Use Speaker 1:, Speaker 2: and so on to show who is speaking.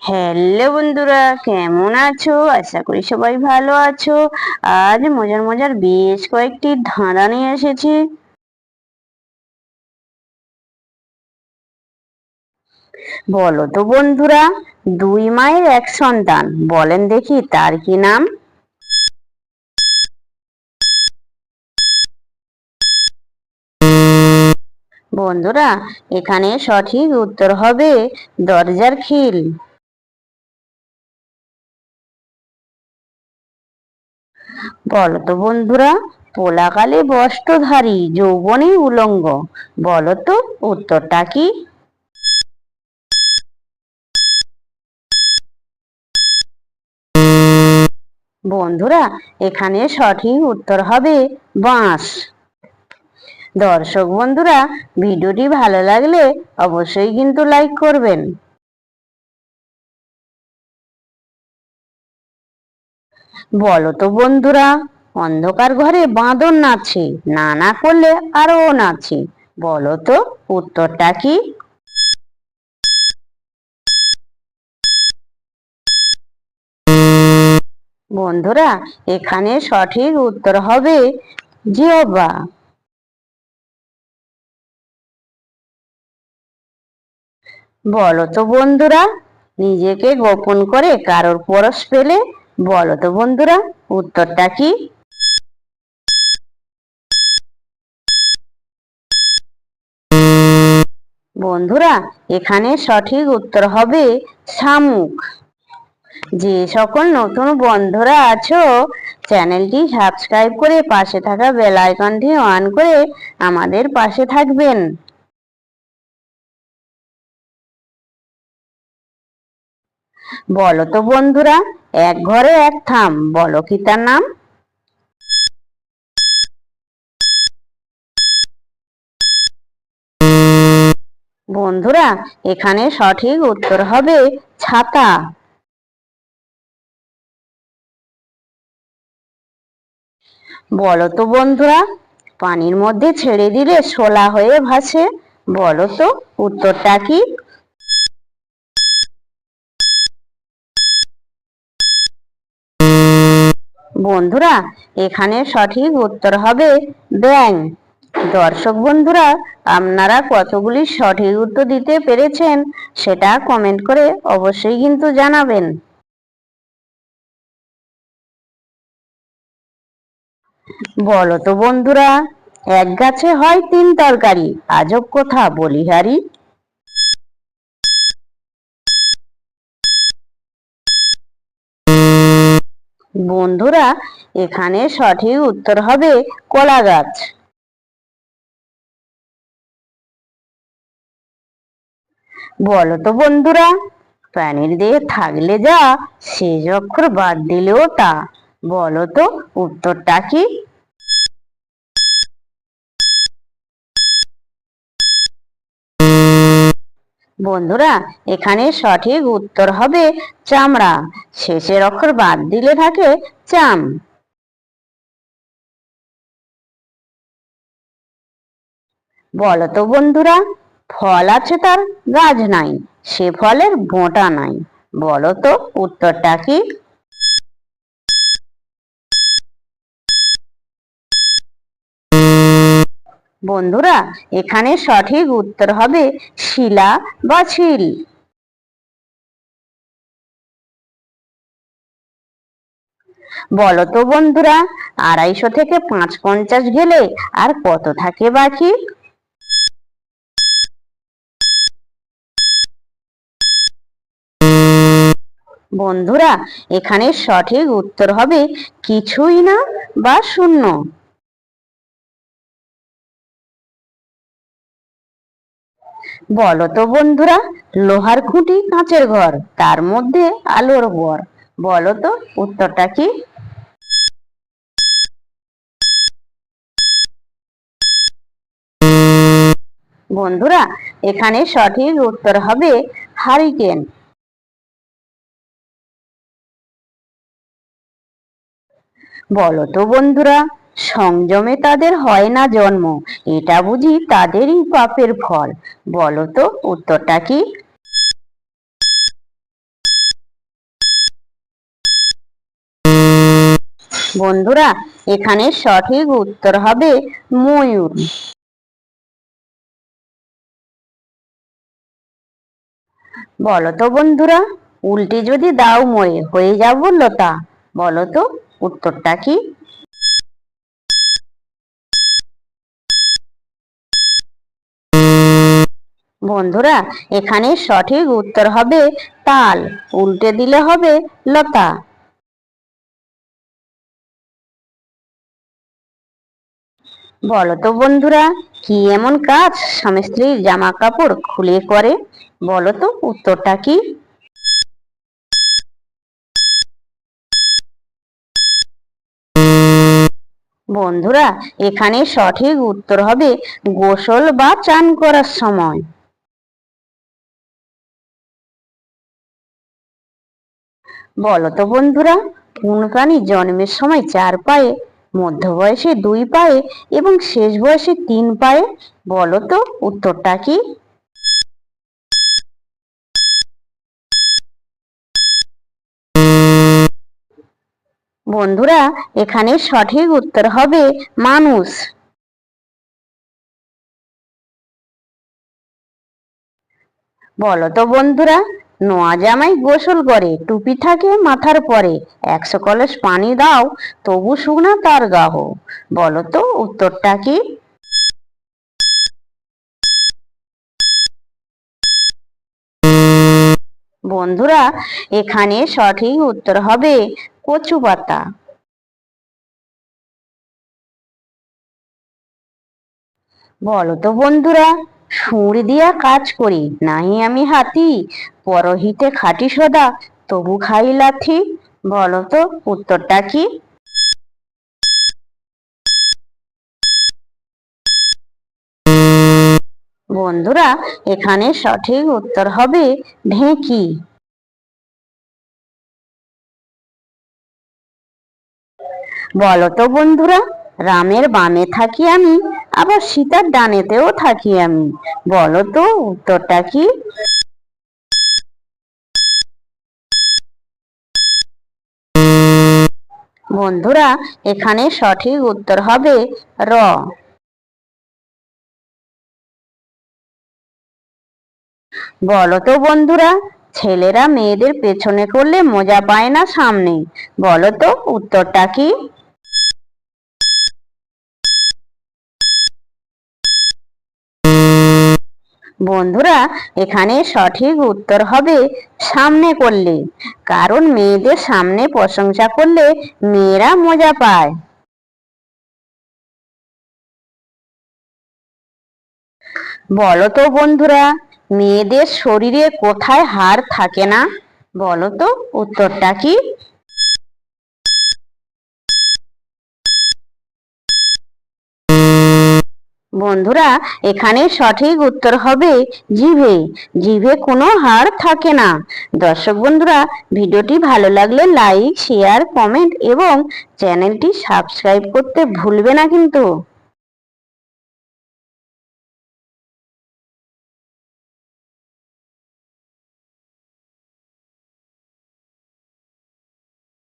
Speaker 1: Hello বন্ধুরা, কেমন আছো? আশা করি সবাই ভালো আছো। আজ মজার মজার বেশ কয়েকটি ধাঁধা নিয়ে এসেছি। বলো তো বন্ধুরা, দুই মায়ের এক সন্তান, বলেন দেখি তার কি নাম? বন্ধুরা, এখানে সঠিক উত্তর হবে দরজার খিল। বলো তো বন্ধুরা, পোলাকালে বস্ত্রধারী যৌবনে উলঙ্গ, বলো তো উত্তরটা কি? বন্ধুরা, এখানে সঠিক উত্তর হবে বাঁশ। দর্শক বন্ধুরা, ভিডিওটি ভালো লাগলে অবশ্যই কিন্তু লাইক করবেন। বলো তো বন্ধুরা, অন্ধকার ঘরে বাঁদর নাচে, না না করলে আরো নাচে, বলো তো উত্তরটা কি? বন্ধুরা, এখানে সঠিক উত্তর হবে জিহ্বা। বলো তো বন্ধুরা, নিজেকে গোপন করে কারোর পরশ পেলে, বলো তো বন্ধুরা উত্তরটা কি? বন্ধুরা, এখানে সঠিক উত্তর হবে শামুক। যে সকল নতুন বন্ধুরা আছো, চ্যানেলটি সাবস্ক্রাইব করে পাশে থাকা বেল আইকনটি অন করে আমাদের পাশে থাকবেন। বলো তো বন্ধুরা, এক ঘরে এক থাম, বলো কি তার নাম? বন্ধুরা, এখানে সঠিক উত্তর হবে ছাতা। বলো তো বন্ধুরা, পানির মধ্যে ছেড়ে দিলে শোলা হয়ে ভাসে, বলো তো উত্তরটা কি? বন্ধুরা, এখানে সঠিক উত্তর হবে ব্যাঙ। দর্শক বন্ধুরা, আপনারা কতগুলি সঠিক উত্তর দিতে পেরেছেন সেটা কমেন্ট করে অবশ্যই কিন্তু জানাবেন। বলো তো বন্ধুরা, এক গাছে হয় তিন তরকারি, আজব কথা বলিহারি। বন্ধুরা, এখানে সঠিক উত্তর হবে কলা গাছ। বলো তো বন্ধুরা, প্রাণীর দেহে থাকলে যা, শেষ অক্ষর বাদ দিলেও তা, বলো তো উত্তরটা কি? বন্ধুরা, এখানে সঠিক উত্তর হবে চামড়া। শেষের অক্ষর বাদ দিলে থাকে চাম। বলো তো বন্ধুরা, ফল আছে তার গাছ নাই, সে ফলের বোঁটা নাই, বলো তো উত্তরটা কি? বন্ধুরা, এখানে সঠিক উত্তর হবে শিলা বা ছিল। বলো তো বন্ধুরা, 250 থেকে 550 গেলে আর কত থাকে বাকি? বন্ধুরা, এখানে সঠিক উত্তর হবে কিছুই না বা শূন্য। বলো তো বন্ধুরা, লোহার খুঁটি কাঁচের ঘর, তার মধ্যে আলোর বর, বলো তো উত্তরটা কি? বন্ধুরা, এখানে সঠিক উত্তর হবে হারিকেন। বলো তো বন্ধুরা, সংযমে তাদের হয় না জন্ম, এটা বুঝি তাদেরই পাপের ফল, বলো তো উত্তরটা কি? বন্ধুরা, এখানে সঠিক উত্তর হবে ময়ূর। বলো তো বন্ধুরা, উল্টে যদি দাও মরে হয়ে যাব লতা, বলো তো উত্তরটা কি? বন্ধুরা, এখানে সঠিক উত্তর হবে তাল, উল্টে দিলে হবে লতা। বলো তো বন্ধুরা, কি এমন কাজ স্বামী স্ত্রীর জামা কাপড় খুলে করে, বলো তো উত্তরটা কি? বন্ধুরা, এখানে সঠিক উত্তর হবে গোসল বা চান করার সময়। বলো তো বন্ধুরা, কোন প্রাণী জন্মের সময় 4 পায়ে, মধ্য বয়সে 2 পায়ে এবং শেষ বয়সে 3 পায়ে, বলো তো উত্তরটা কি? বন্ধুরা, এখানে সঠিক উত্তর হবে মানুষ। বলো তো বন্ধুরা, নোয়া জামাই গোসল করে, টুপি থাকে মাথার পরে, 100 কলস পানি দাও তবু শুকনা তার গাহ, বলো তো উত্তরটা কি? বন্ধুরা, এখানে সঠিক উত্তর হবে কচু পাতা। বলো তো বন্ধুরা, সুর দিয়া কাজ করি নাহি আমি হাতি, পরহিতে খাটি সদা তবু খাই লাথি, বলো তো উত্তরটা কি? বন্ধুরা, এখানে সঠিক উত্তর হবে ঢেঁকি। বলো তো বন্ধুরা, রামের বামে থাকি আমি, আবার সীতার ডানেতেও থাকি আমি, বলো তো উত্তরটা কি? বন্ধুরা, এখানে সঠিক উত্তর হবে র। বলো তো বন্ধুরা, ছেলেরা মেয়েদের পেছনে করলে মজা পায় না সামনে, বলো তো উত্তরটা কি? বন্ধুরা, এখানে সঠিক উত্তর হবে সামনে করলে, কারণ মেয়েদের সামনে প্রশংসা করলে মেয়েরা মজা পায়। বলো তো বন্ধুরা, মেয়েদের শরীরে কোথায় হাড় থাকে না, বলো তো উত্তরটা কি? বন্ধুরা, এখানে সঠিক উত্তর হবে জিভে। জিভে কোনো হাড় থাকে না। দর্শক বন্ধুরা, ভিডিওটি ভালো লাগলে লাইক, শেয়ার, কমেন্ট এবং চ্যানেলটি সাবস্ক্রাইব করতে ভুলবে না কিন্তু।